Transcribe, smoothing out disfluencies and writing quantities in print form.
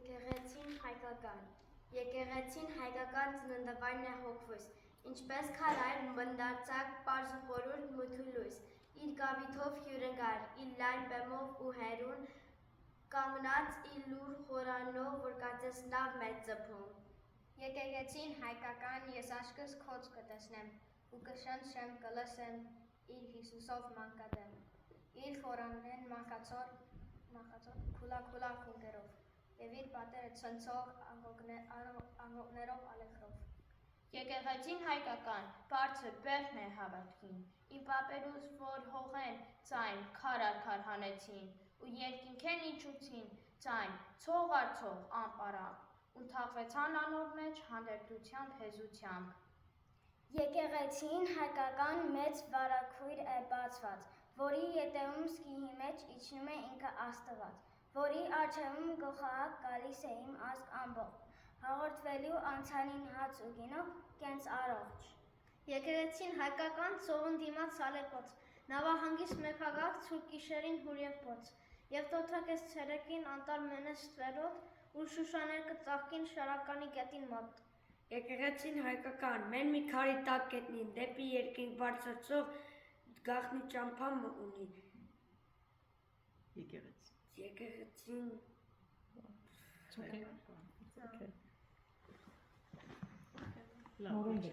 Եկեղեցին հայկական։ Եկեղեցին հայկական ծննդավայրն է հոգվույս, ինչպես քարայր մնդարձակ պարզ խորուրդ մութուլույս, իր գավիթով հյուրընկար, իր լայն բեմով ու հերուն, կամնած իր լուր խորանով, որ կացես լավ մեծ ծփում։ Եկեղեցին հայկական ես աշկս քոց կտեսնեմ, ու կշնչեմ կլսեմ իր Հիսուսով մանկադեմ, իր խորանեն մանկացոր քուլա խունկերով, և իր պատերը ցնցող աղոկներով ալեխրով։ Եկեղեցին հայկական, բարձր բերն է հավատքին, իմ պապերուս, որ հողեն ծայն, քար հանեցին, ու երկինքեն իջուցին ծայն, ցող առ ցող, անպարամբ, ու թաղվեցան անոր մեջ հանդերձությամբ հեզությամբ։ Եկեղեցին հայկական մեծ վարագույր է բացված, որի ետևում սկիհի մեջ իջնում է ինքը Աստված, որի առջևում գլխահակ գալիս է իմ ազգ ամբողջ, հաղորդվելու անցանին հաց ու գինով կենց առողջ։ Եկեղեցին հայկական ծովն դիմաց սալեպոց, նավահանգիստ մեքագաղ ցուրտ գիշերին հուրևպոց, և տոթակես ցերեկին անտար մենես ստվերոտ, ու շուշաներ կծաղկին շարականի գետին մոտ։ Եկեղեցին հայկական, մեն մի քարի տակ գետնին, դեպի երկինք բարձրացող գաղտնի ճամփամ ունի։ Եկեղեցին Okay.